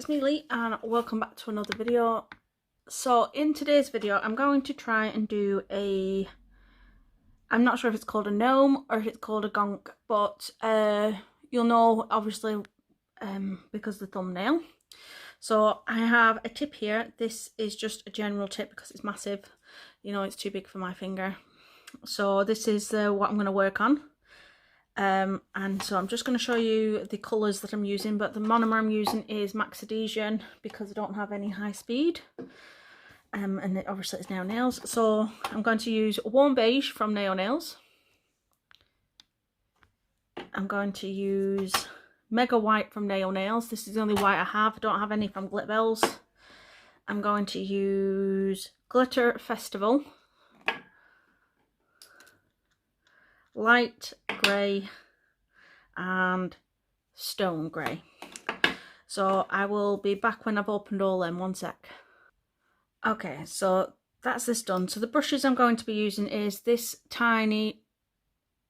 it's me Lee and welcome back to another video. So in today's video I'm going to try and do I'm not sure if it's called a gnome or if it's called a gonk, but you'll know obviously because of the thumbnail. So I have a tip here. This is just a general tip because it's massive, you know, it's too big for my finger. So this is what I'm going to work on. And so I'm just going to show you the colours that I'm using, but the monomer I'm using is Max Adhesion because I don't have any high speed, and it obviously it's Nail Nails. So I'm going to use Warm Beige from Nail Nails. I'm going to use Mega White from Nail Nails. This is the only white I have. I don't have any from Glitter Bells. I'm going to use Glitter Festival, Light Grey and Stone Grey. So I will be back when I've opened all them. One sec. Okay, so that's this done. So the brushes I'm going to be using is this tiny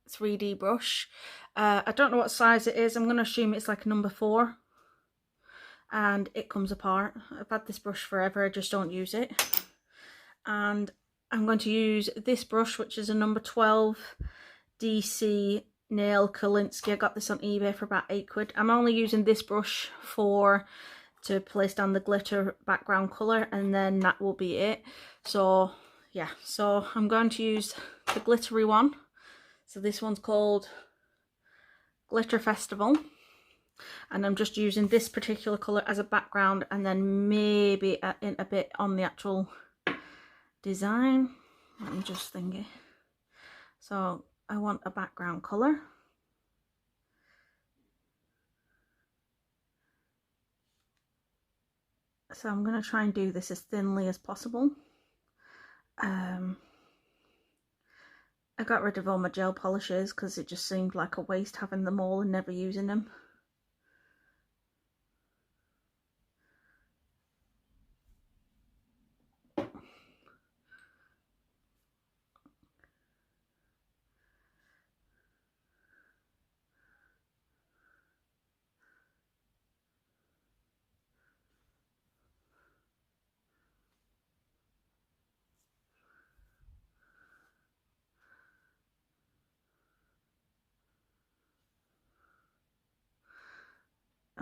3D brush. I don't know what size it is. I'm going to assume it's like a number 4 and it comes apart. I've had this brush forever, I just don't use it. And I'm going to use this brush, which is a number 12 DC Nail Kolinsky. I got this on eBay for about £8. I'm only using this brush to place down the glitter background colour, and then that will be it. So yeah, so I'm going to use the glittery one. So this one's called Glitter Festival, and I'm just using this particular colour as a background, and then maybe in a bit on the actual design. Let me just think it. So I want a background colour. So I'm going to try and do this as thinly as possible. I got rid of all my gel polishes because it just seemed like a waste having them all and never using them.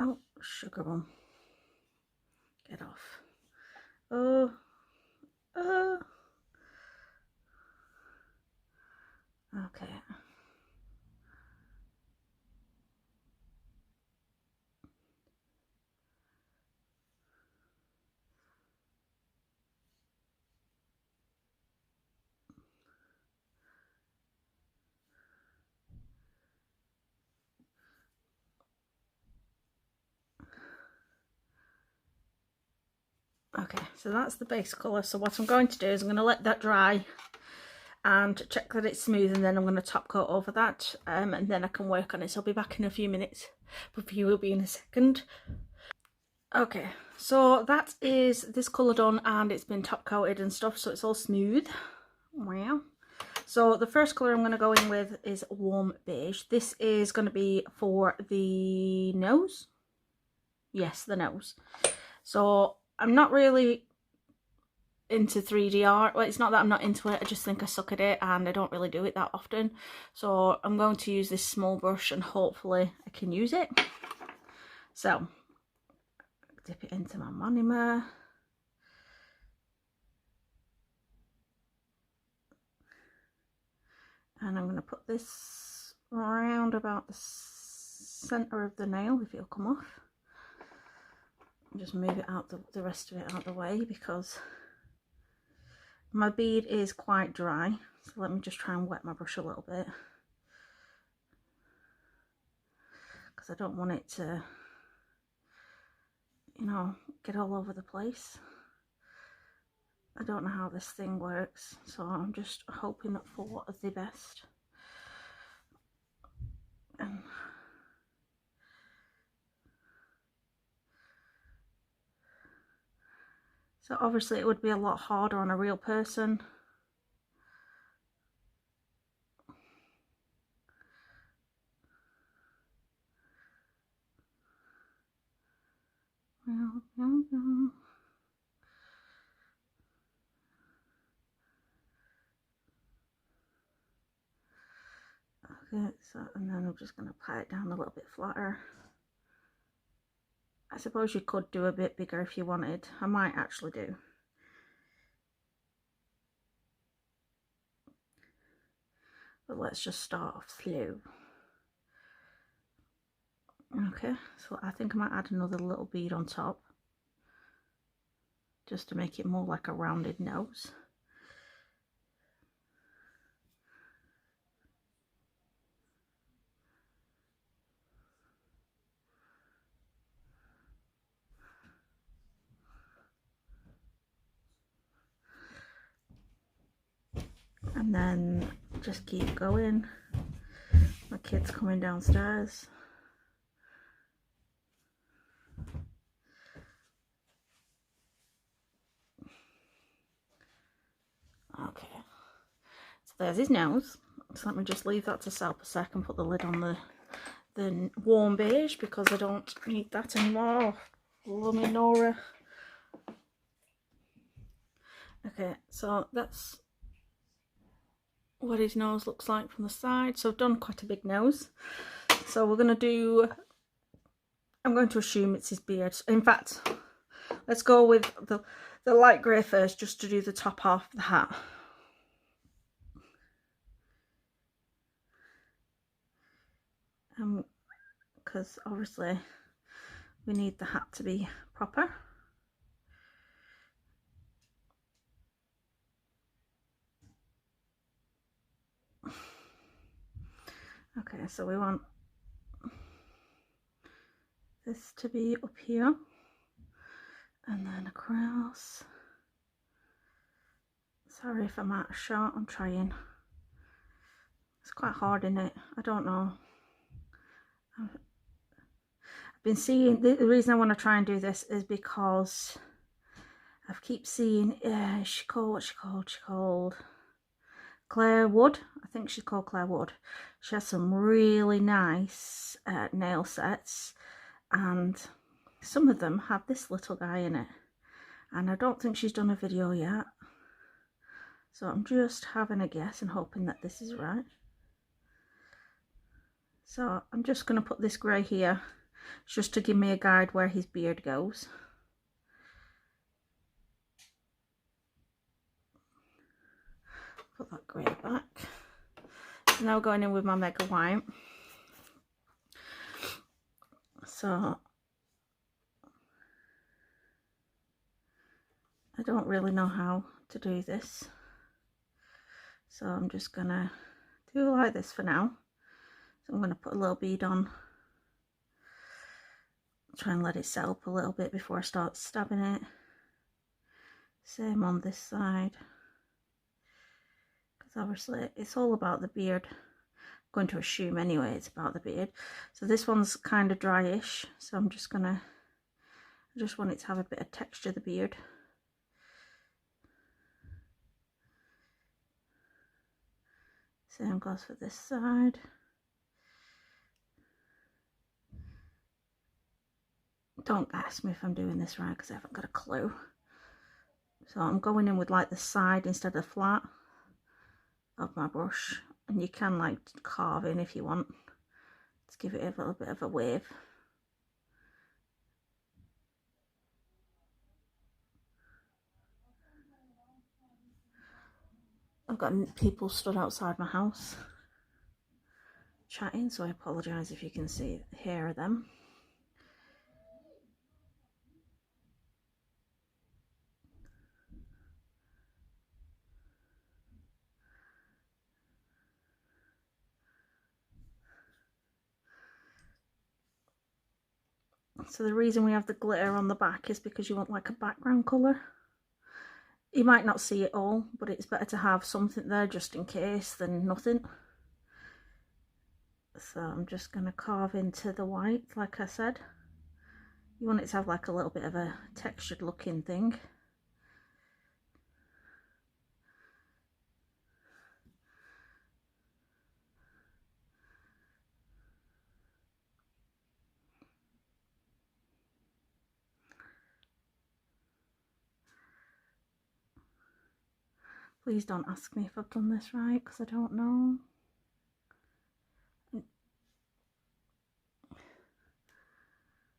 Oh, sugar bum. Get off. Oh. Okay. Okay, so that's the base colour. So what I'm going to do is I'm going to let that dry and check that it's smooth, and then I'm going to top coat over that, and then I can work on it. So I'll be back in a few minutes, but you will be in a second. Okay, so that is this colour done, and it's been top coated and stuff, so it's all smooth. Wow. So the first colour I'm going to go in with is Warm Beige. This is going to be for the nose. Yes, the nose. So I'm not really into 3D art. Well, it's not that I'm not into it, I just think I suck at it and I don't really do it that often. So I'm going to use this small brush and hopefully I can use it. So dip it into my monomer. And I'm going to put this around about the centre of the nail, if it'll come off. Just move it out, the rest of it out of the way, because my bead is quite dry. So let me just try and wet my brush a little bit, because I don't want it to, you know, get all over the place. I don't know how this thing works, so I'm just hoping for the best. So obviously it would be a lot harder on a real person. Okay, so, and then I'm just going to pat it down a little bit flatter. I suppose you could do a bit bigger if you wanted. I might actually do. But let's just start off slow. Okay, so I think I might add another little bead on top, just to make it more like a rounded nose. And then just keep going. My kid's coming downstairs. Okay, so there's his nose. So let me just leave that to set up a sec and put the lid on the warm beige, because I don't need that anymore. Lummy Nora. Okay, so that's what his nose looks like from the side. So I've done quite a big nose. So we're going to do, I'm going to assume it's his beard. In fact, let's go with the light grey first, just to do the top half of the hat. Because obviously we need the hat to be proper. Okay, so we want this to be up here and then across. Sorry if I'm out of shot, I'm trying. It's quite hard, isn't it? I don't know. I've been seeing, the reason I want to try and do this is because I keep seeing, what's she called? Claire Wood. I think she's called Claire Wood. She has some really nice nail sets, and some of them have this little guy in it, and I don't think she's done a video yet, so I'm just having a guess and hoping that this is right. So I'm just going to put this grey here just to give me a guide where his beard goes. Put that grey back. So now going in with my Mega White. So I don't really know how to do this, so I'm just gonna do like this for now. So I'm gonna put a little bead on, try and let it set up a little bit before I start stabbing it. Same on this side, because obviously it's all about the beard. I'm going to assume anyway it's about the beard. So this one's kind of dryish, so I'm just gonna, I just want it to have a bit of texture, the beard. Same goes for this side. Don't ask me if I'm doing this right, because I haven't got a clue. So I'm going in with like the side instead of flat of my brush, and you can like carve in if you want to give it a little bit of a wave. I've got people stood outside my house chatting, so I apologise if you can hear them. So the reason we have the glitter on the back is because you want like a background colour. You might not see it all, but it's better to have something there just in case than nothing. So I'm just going to carve into the white, like I said. You want it to have like a little bit of a textured looking thing. Please don't ask me if I've done this right, because I don't know.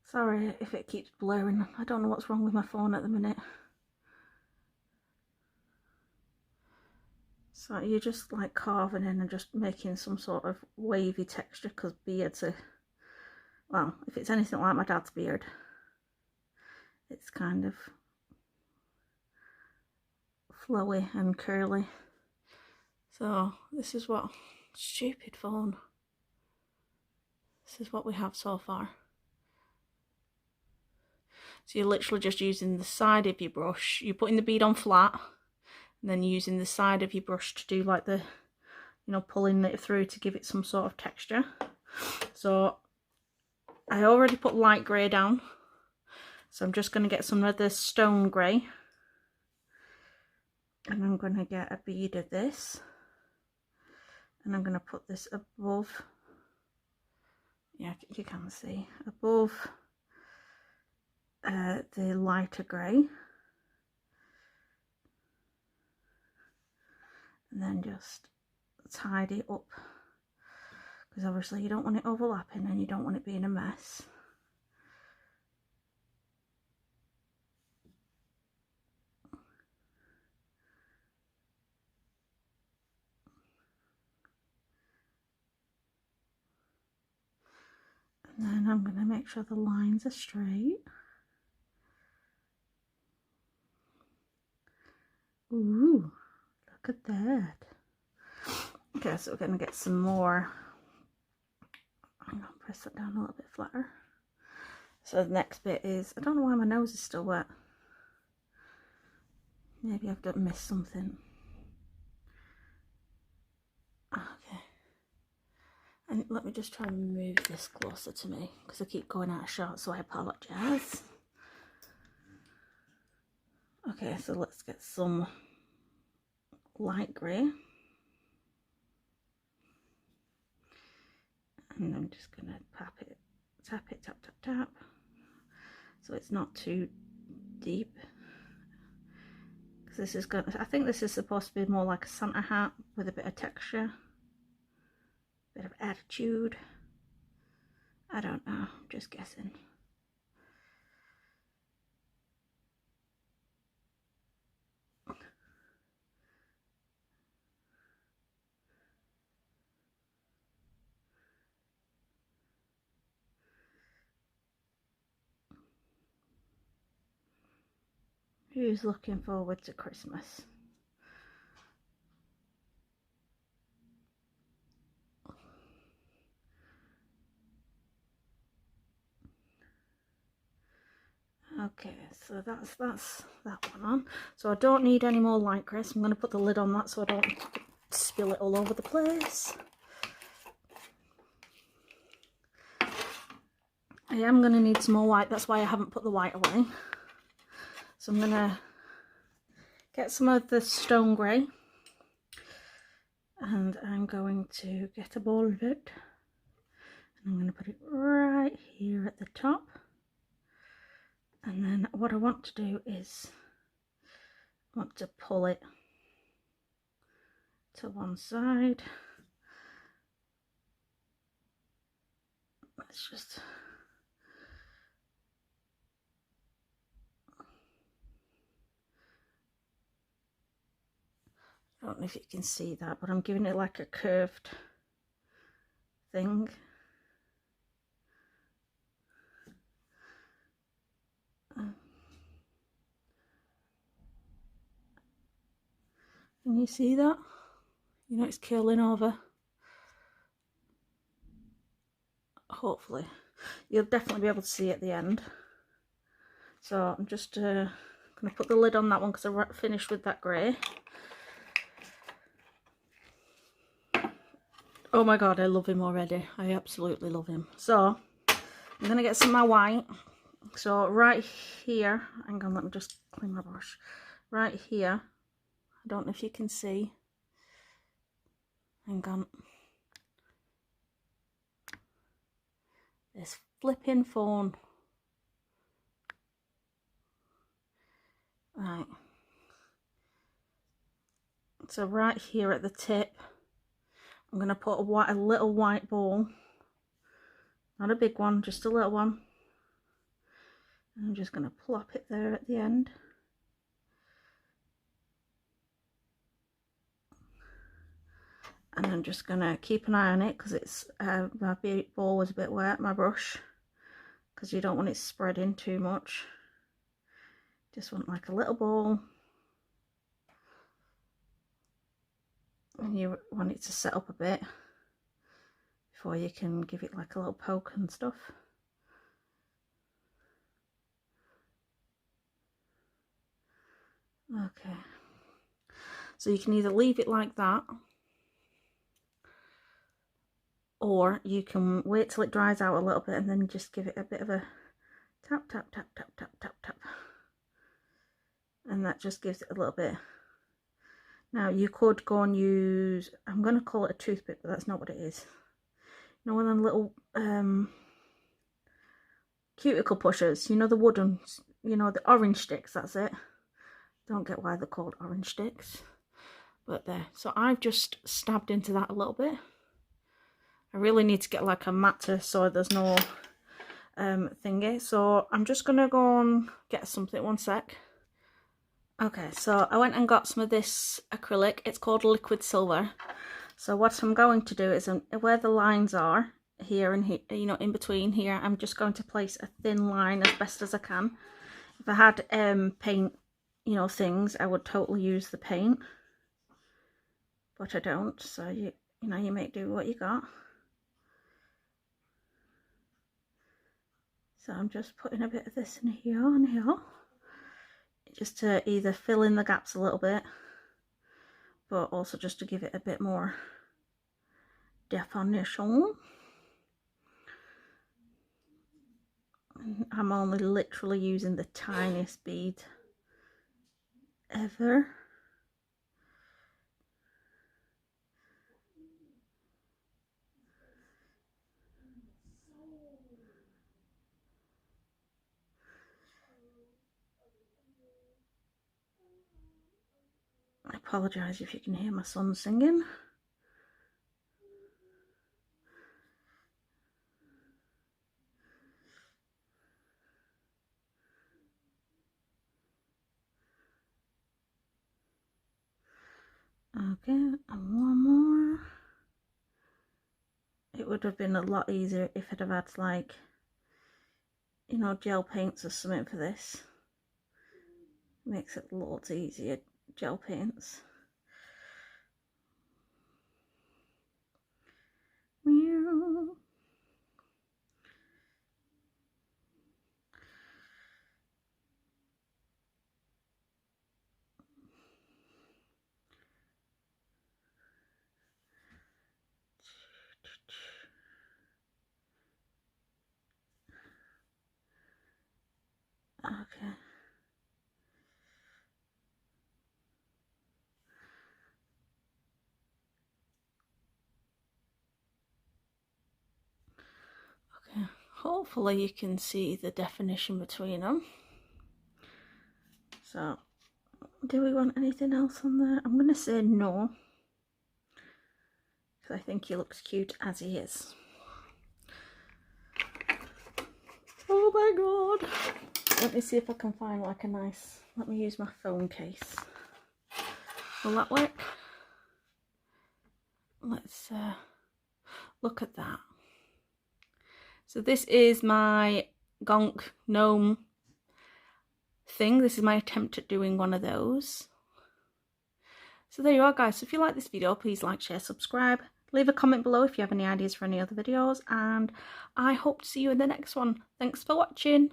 Sorry if it keeps blurring. I don't know what's wrong with my phone at the minute. So you're just like carving in and just making some sort of wavy texture, because beards are, well, if it's anything like my dad's beard, it's kind of flowy and curly. So this is what, stupid phone. This is what we have so far. So you're literally just using the side of your brush. You're putting the bead on flat, and then using the side of your brush to do like the, you know, pulling it through to give it some sort of texture. So I already put light grey down, so I'm just going to get some of this stone grey, and I'm going to get a bead of this, and I'm going to put this above, yeah, you can see, above the lighter grey, and then just tidy up, because obviously you don't want it overlapping and you don't want it being a mess. And then I'm going to make sure the lines are straight. Ooh, look at that. Okay, so we're going to get some more. I'm going to press that down a little bit flatter. So the next bit is, I don't know why my nose is still wet. Maybe I've missed something. Okay. And let me just try and move this closer to me, because I keep going out of shot, so I apologise. Okay, so let's get some light grey. And I'm just going to tap it, tap, tap, tap. So it's not too deep. Because this is going to, I think this is supposed to be more like a Santa hat with a bit of texture. Bit of attitude. I don't know, I'm just guessing. Who's looking forward to Christmas? Okay, so that's that one on. So I don't need any more light grey, so I'm going to put the lid on that so I don't spill it all over the place. I am going to need some more white, that's why I haven't put the white away. So I'm going to get some of the stone grey, and I'm going to get a ball of it, and I'm going to put it right here at the top. And then what I want to do is I want to pull it to one side. Let's just I don't know if you can see that, but I'm giving it like a curved thing. Can you see that? You know, it's curling over. Hopefully. You'll definitely be able to see at the end. So I'm just going to put the lid on that one because I finished with that grey. Oh my god, I love him already. I absolutely love him. So I'm going to get some of my white. So right here, hang on, let me just clean my brush. Right here, I don't know if you can see. Hang on. This flipping phone. Right. So right here at the tip, I'm going to put a little white ball, not a big one, just a little one. I'm just going to plop it there at the end. And I'm just going to keep an eye on it because it's my ball was a bit wet, my brush, because you don't want it spreading too much. Just want like a little ball. And you want it to set up a bit before you can give it like a little poke and stuff. Okay, so you can either leave it like that, or you can wait till it dries out a little bit and then just give it a bit of a tap, tap, tap, tap, tap, tap, tap. And that just gives it a little bit. Now you could go and use, I'm going to call it a toothpick, but that's not what it is. You know, one of them little cuticle pushers, you know, the wooden, you know, the orange sticks, that's it. Don't get why they're called orange sticks, but there. So I've just stabbed into that a little bit. I really need to get like a matter so there's no thingy. So I'm just gonna go and get something. One sec. Okay, so I went and got some of this acrylic. It's called liquid silver. So what I'm going to do is where the lines are here and here, you know, in between here, I'm just going to place a thin line as best as I can. If I had paint, you know, things, I would totally use the paint, but I don't, so you know, you make do what you got. So I'm just putting a bit of this in here and here, just to either fill in the gaps a little bit, but also just to give it a bit more definition. I'm only literally using the tiniest bead ever. I apologise if you can hear my son singing. Okay, and one more. It would have been a lot easier if I'd have had like, you know, gel paints or something for this. Makes it loads easier, gel paints. Meow. Okay. Okay, hopefully you can see the definition between them. So, do we want anything else on there? I'm going to say no, because I think he looks cute as he is. Oh my god! Let me see if I can find like a nice, let me use my phone case. Will that work? Let's look at that. So this is my Gonk Gnome thing. This is my attempt at doing one of those. So there you are, guys. So if you like this video, please like, share, subscribe. Leave a comment below if you have any ideas for any other videos, and I hope to see you in the next one. Thanks for watching.